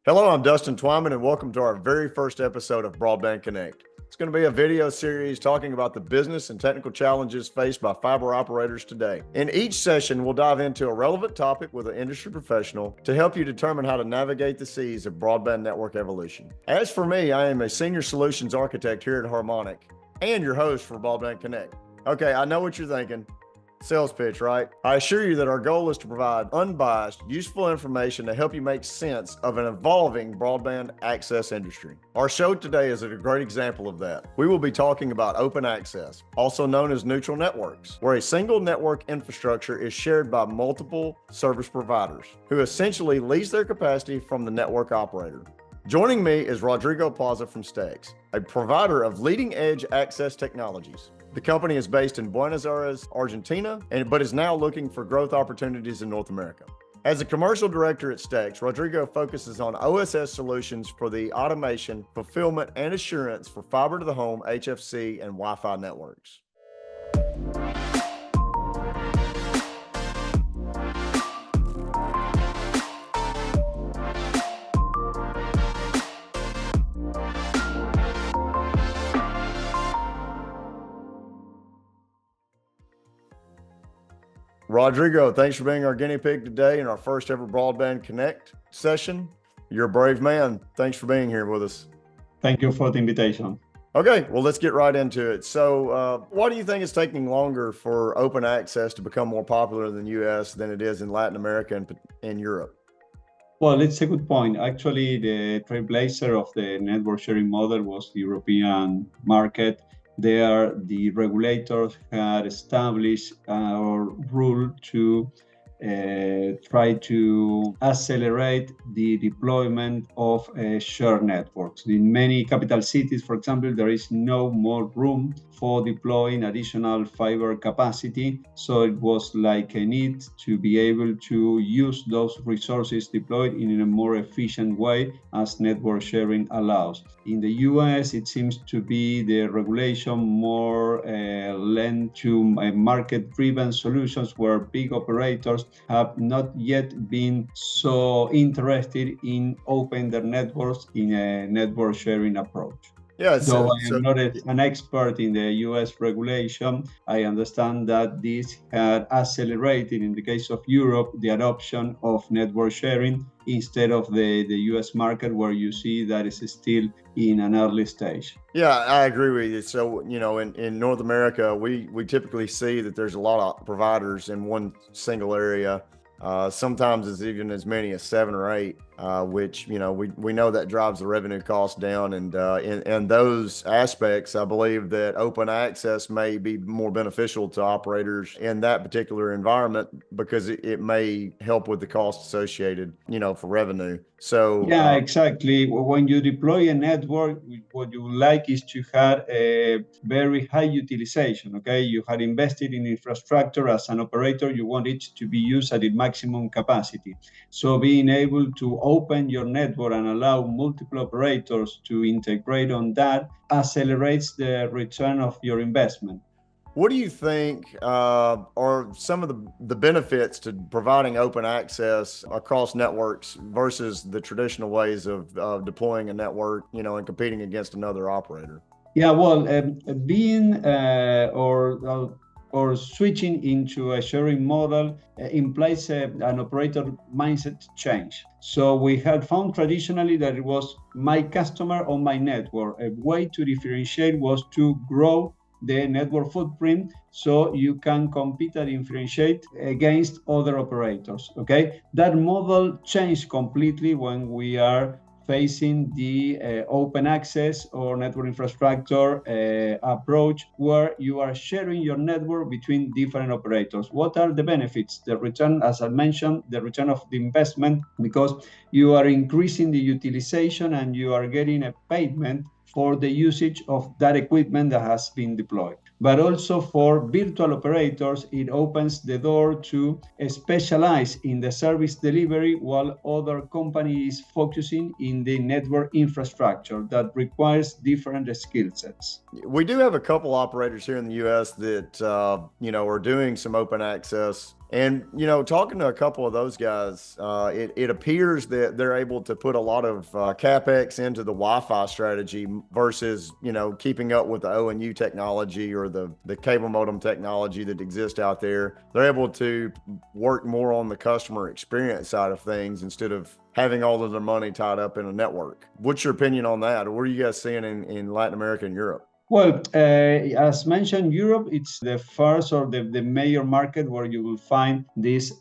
Hello, I'm Dustin Twyman, and welcome to our very first episode of Broadband Connect. It's going to be a video series talking about the business and technical challenges faced by fiber operators today. In each session, we'll dive into a relevant topic with an industry professional to help you determine how to navigate the seas of broadband network evolution. As for me, I am a senior solutions architect here at Harmonic and your host for Broadband Connect. Okay, I know what you're thinking. Sales pitch, right? I assure you that our goal is to provide unbiased, useful information to help you make sense of an evolving broadband access industry. Our show today is a great example of that. We will be talking about open access, also known as neutral networks, where a single network infrastructure is shared by multiple service providers who essentially lease their capacity from the network operator. Joining me is Rodrigo Plaza from Stechs, a provider of leading-edge access technologies. The company is based in Buenos Aires, Argentina, but is now looking for growth opportunities in North America. As a commercial director at Stechs, Rodrigo focuses on OSS solutions for the automation, fulfillment, and assurance for fiber to the home, HFC, and Wi-Fi networks. Rodrigo, thanks for being our guinea pig today in our first ever Broadband Connect session. You're a brave man. Thanks for being here with us. Thank you for the invitation. Okay, well, let's get right into it. So why do you think it's taking longer for open access to become more popular in the US than it is in Latin America and in Europe? Well, it's a good point. Actually, the trailblazer of the network sharing model was the European market. There, the regulators had established a rule to try to accelerate the deployment of shared networks. In many capital cities, for example, there is no more room for deploying additional fiber capacity. So it was like a need to be able to use those resources deployed in a more efficient way as network sharing allows. In the US, it seems to be the regulation more lent to market-driven solutions where big operators have not yet been so interested in opening their networks in a network sharing approach. Yeah, Though I am not an expert in the US regulation, I understand that this had accelerated, in the case of Europe, the adoption of network sharing instead of the US market, where you see that it's still in an early stage. Yeah, I agree with you. So, in North America, we typically see that there's a lot of providers in one single area. Sometimes it's even as many as 7 or 8, which, we know that drives the revenue cost down. And in those aspects, I believe that open access may be more beneficial to operators in that particular environment because it may help with the cost associated, for revenue. So yeah, exactly. When you deploy a network, what you like is to have a very high utilization. Okay, you had invested in infrastructure as an operator, you want it to be used at its maximum capacity. So being able to open your network and allow multiple operators to integrate on that accelerates the return of your investment. What do you think are some of the benefits to providing open access across networks versus the traditional ways of deploying a network, and competing against another operator? Yeah, well, being or switching into a sharing model implies an operator mindset change. So we had found traditionally that it was my customer on my network. A way to differentiate was to grow the network footprint so you can compete and differentiate against other operators. Okay, that model changed completely when we are facing the open access or network infrastructure approach, where you are sharing your network between different operators. What are the benefits? The return, as I mentioned, the return of the investment, because you are increasing the utilization and you are getting a payment for the usage of that equipment that has been deployed. But also for virtual operators, it opens the door to specialize in the service delivery while other companies focusing in the network infrastructure that requires different skill sets. We do have a couple operators here in the US that, are doing some open access And, talking to a couple of those guys, it appears that they're able to put a lot of CapEx into the Wi-Fi strategy versus, keeping up with the ONU technology or the cable modem technology that exists out there. They're able to work more on the customer experience side of things instead of having all of their money tied up in a network. What's your opinion on that? Or what are you guys seeing in Latin America and Europe? Well, as mentioned, Europe, it's the first or the major market where you will find this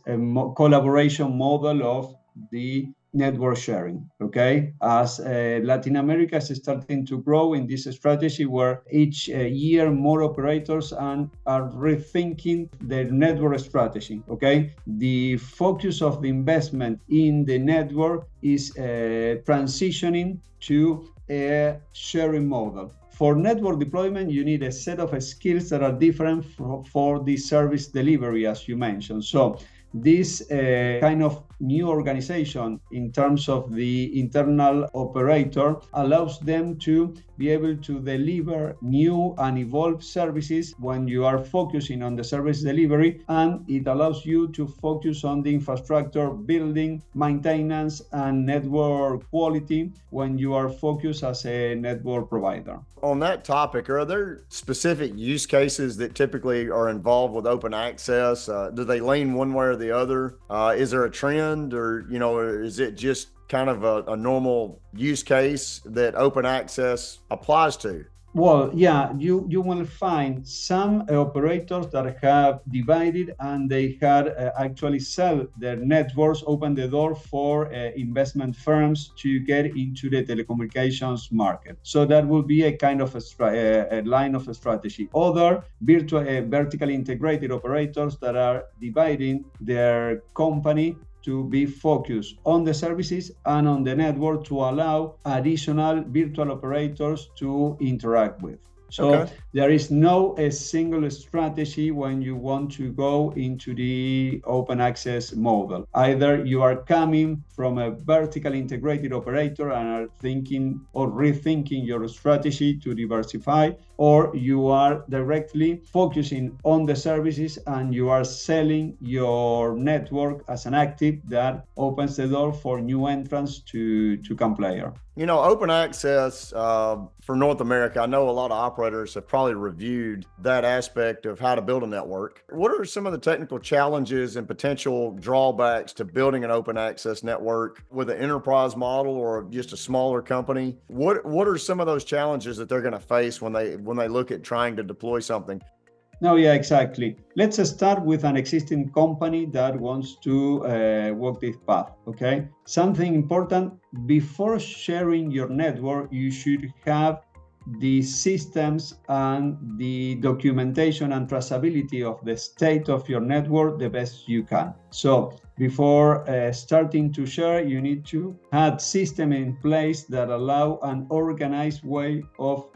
collaboration model of the network sharing, okay? As Latin America is starting to grow in this strategy where each year more operators are rethinking their network strategy, okay? The focus of the investment in the network is transitioning to a sharing model. For network deployment, you need a set of skills that are different for the service delivery, as you mentioned. So this kind of new organization in terms of the internal operator allows them to be able to deliver new and evolved services when you are focusing on the service delivery, and it allows you to focus on the infrastructure building, maintenance, and network quality when you are focused as a network provider. On that topic, are there specific use cases that typically are involved with open access? Do they lean one way or the other? Is there a trend, or is it just kind of a normal use case that open access applies to? Well, yeah, you will find some operators that have divided and they had actually sell their networks, open the door for investment firms to get into the telecommunications market. So that will be a kind of a line of a strategy. Other vertically integrated operators that are dividing their company to be focused on the services and on the network to allow additional virtual operators to interact with. So there is no a single strategy when you want to go into the open access model. Either you are coming from a vertically integrated operator and are thinking or rethinking your strategy to diversify, or you are directly focusing on the services and you are selling your network as an active that opens the door for new entrants to come player. Open access for North America, I know a lot of operators have probably reviewed that aspect of how to build a network. What are some of the technical challenges and potential drawbacks to building an open access network with an enterprise model or just a smaller company? What are some of those challenges that they're going to face when they look at trying to deploy something? No, yeah, exactly. Let's start with an existing company that wants to walk this path, okay? Something important, before sharing your network, you should have the systems and the documentation and traceability of the state of your network the best you can. So before starting to share, you need to have system in place that allow an organized way of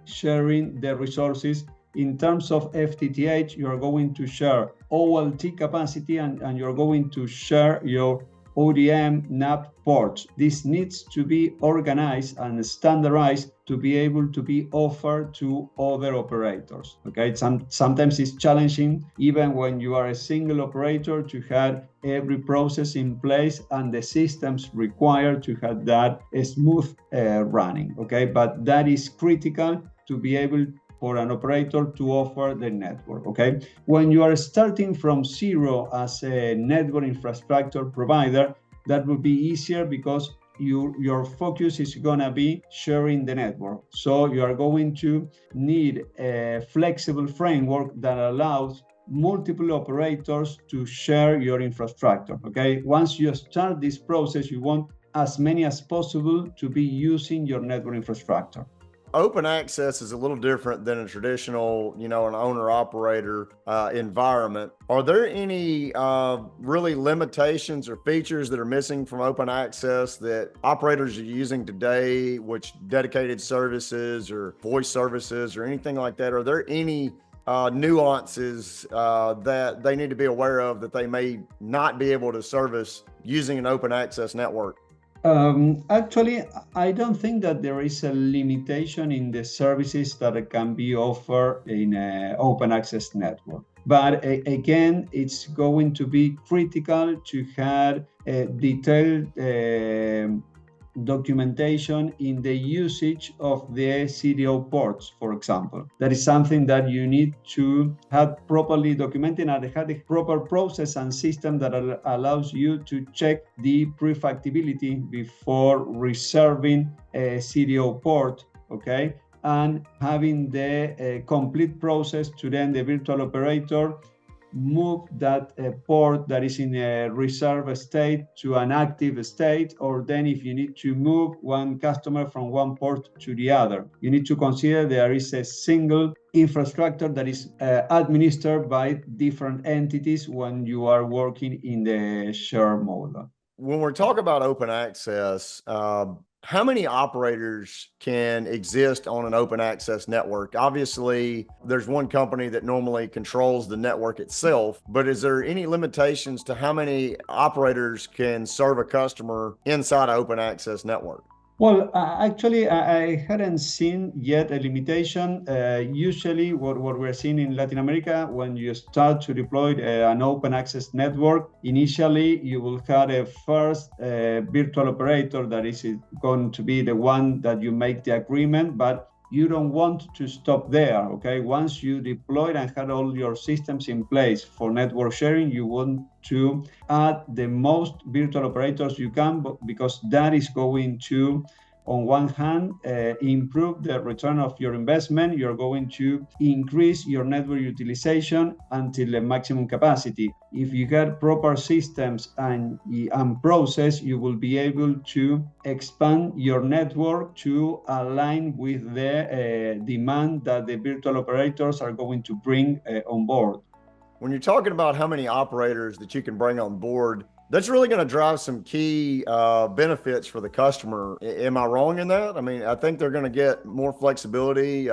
sharing the resources. In terms of FTTH, you are going to share OLT capacity and you're going to share your ODM NAP ports. This needs to be organized and standardized to be able to be offered to other operators. Okay, sometimes it's challenging, even when you are a single operator, to have every process in place and the systems required to have that smooth running. Okay, but that is critical to be able for an operator to offer the network, okay? When you are starting from zero as a network infrastructure provider, that will be easier because your focus is gonna be sharing the network. So you are going to need a flexible framework that allows multiple operators to share your infrastructure, okay? Once you start this process, you want as many as possible to be using your network infrastructure. Open access is a little different than a traditional, an owner-operator environment. Are there any really limitations or features that are missing from open access that operators are using today, which dedicated services or voice services or anything like that? Are there any nuances that they need to be aware of that they may not be able to service using an open access network? Actually, I don't think that there is a limitation in the services that can be offered in an open access network. But again, it's going to be critical to have detailed documentation in the usage of the CDO ports, for example. That is something that you need to have properly documented and have a proper process and system that allows you to check the prefactibility before reserving a CDO port, okay? And having the complete process to then the virtual operator move that port that is in a reserve state to an active state, or then if you need to move one customer from one port to the other, you need to consider there is a single infrastructure that is administered by different entities when you are working in the share model. When we're talking about open access, how many operators can exist on an open access network? Obviously, there's one company that normally controls the network itself, but is there any limitations to how many operators can serve a customer inside an open access network? Well, actually, I hadn't seen yet a limitation. Usually, what we're seeing in Latin America, when you start to deploy an open access network, initially you will have a first virtual operator that is going to be the one that you make the agreement, but you don't want to stop there, okay? Once you deployed and had all your systems in place for network sharing, you want to add the most virtual operators you can, because that is going to, on one hand, improve the return of your investment. You're going to increase your network utilization until the maximum capacity. If you get proper systems and process, you will be able to expand your network to align with the demand that the virtual operators are going to bring on board. When you're talking about how many operators that you can bring on board, that's really going to drive some key benefits for the customer. Am I wrong in that? I mean, I think they're going to get more flexibility.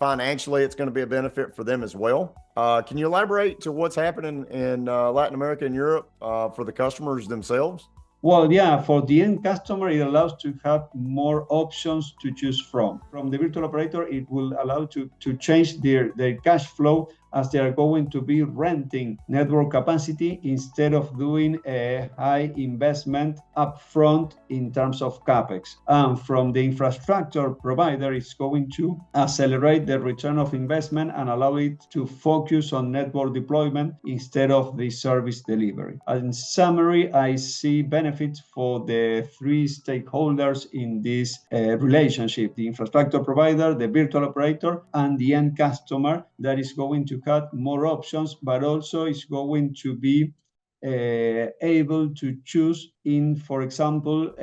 Financially, it's going to be a benefit for them as well. Can you elaborate to what's happening in Latin America and Europe for the customers themselves? Well, yeah, for the end customer, it allows to have more options to choose from. From the virtual operator, it will allow to change their cash flow, as they are going to be renting network capacity instead of doing a high investment upfront in terms of CapEx. And from the infrastructure provider, it's going to accelerate the return of investment and allow it to focus on network deployment instead of the service delivery. In summary, I see benefits for the three stakeholders in this relationship: the infrastructure provider, the virtual operator, and the end customer, that is going to have more options, but also is going to be able to choose in, for example,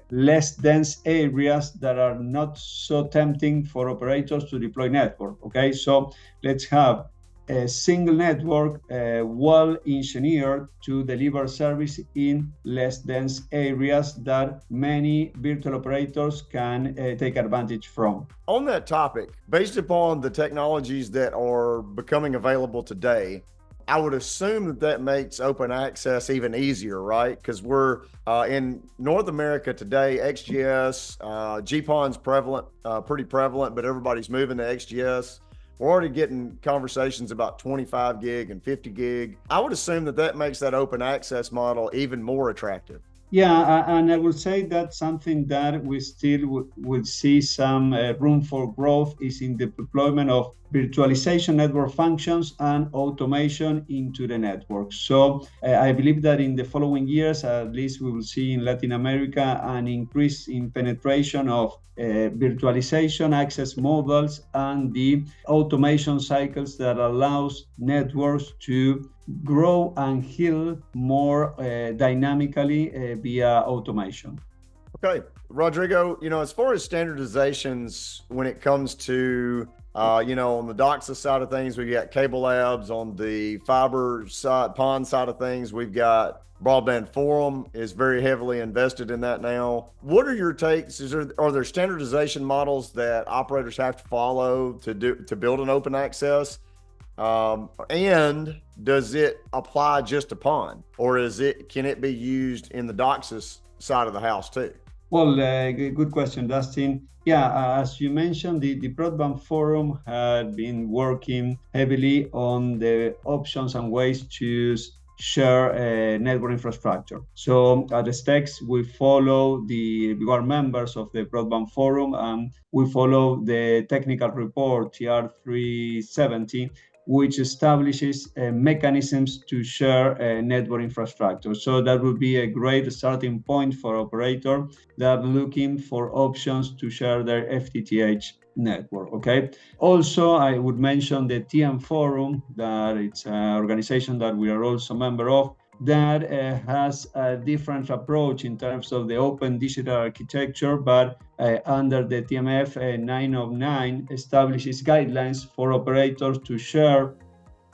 less dense areas that are not so tempting for operators to deploy network. Okay, so let's have a single network well engineered to deliver service in less dense areas that many virtual operators can take advantage from. On that topic, based upon the technologies that are becoming available today, I would assume that makes open access even easier, right? Because we're in North America today, XGS, GPON's prevalent, pretty prevalent, but everybody's moving to XGS. We're already getting conversations about 25 gig and 50 gig. I would assume that makes that open access model even more attractive. Yeah, and I would say that something that we still would see some room for growth is in the deployment of virtualization network functions and automation into the network. So I believe that in the following years, at least we will see in Latin America an increase in penetration of virtualization access models and the automation cycles that allows networks to grow and heal more dynamically via automation. Okay, Rodrigo, as far as standardizations, when it comes to, on the DOCSIS side of things, we've got Cable Labs. On the fiber side, PON side of things, we've got Broadband Forum is very heavily invested in that now. What are your takes? Are there standardization models that operators have to follow to build an open access? And does it apply just to PON, or can it be used in the DOCSIS side of the house too? Well, good question, Dustin. Yeah, as you mentioned, the Broadband Forum had been working heavily on the options and ways to share network infrastructure. So at Stechs, we are members of the Broadband Forum, and we follow the technical report TR370, which establishes mechanisms to share network infrastructure. So that would be a great starting point for operator that are looking for options to share their FTTH network. Okay. Also, I would mention the TM Forum, that it's an organization that we are also a member of, that has a different approach in terms of the open digital architecture, but under the TMF 909 establishes guidelines for operators to share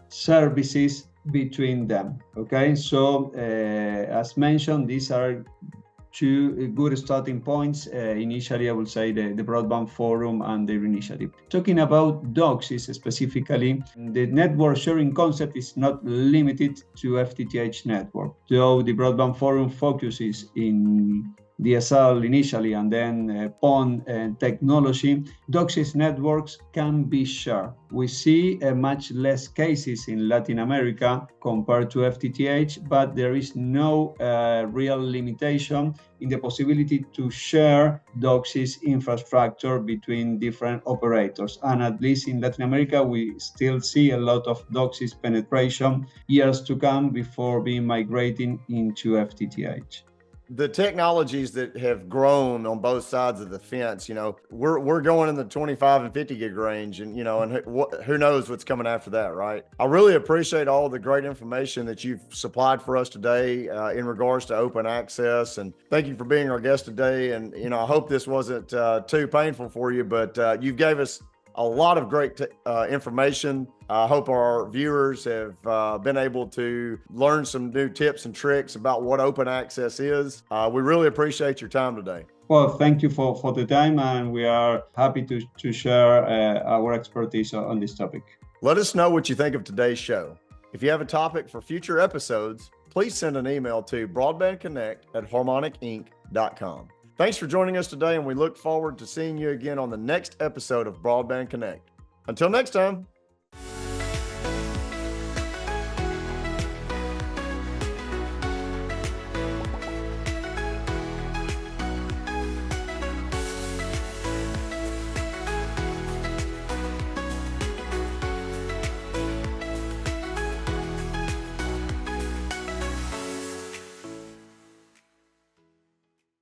services between them. Okay, so as mentioned, these are two good starting points. Initially, I would say the Broadband Forum and their initiative. Talking about DOCSIS specifically, the network sharing concept is not limited to FTTH network. Though the Broadband Forum focuses in DSL initially and then PON technology, DOCSIS networks can be shared. We see much less cases in Latin America compared to FTTH, but there is no real limitation in the possibility to share DOCSIS infrastructure between different operators. And at least in Latin America, we still see a lot of DOCSIS penetration years to come before being migrating into FTTH. The technologies that have grown on both sides of the fence, we're going in the 25 and 50 gig range, and who knows what's coming after that, right? I really appreciate all the great information that you've supplied for us today in regards to open access, and thank you for being our guest today. And I hope this wasn't too painful for you, but you gave us a lot of great information. I hope our viewers have been able to learn some new tips and tricks about what open access is. We really appreciate your time today. Well, thank you for the time, and we are happy to share our expertise on this topic. Let us know what you think of today's show. If you have a topic for future episodes, please send an email to broadbandconnect@harmonicinc.com. Thanks for joining us today, and we look forward to seeing you again on the next episode of Broadband Connect. Until next time.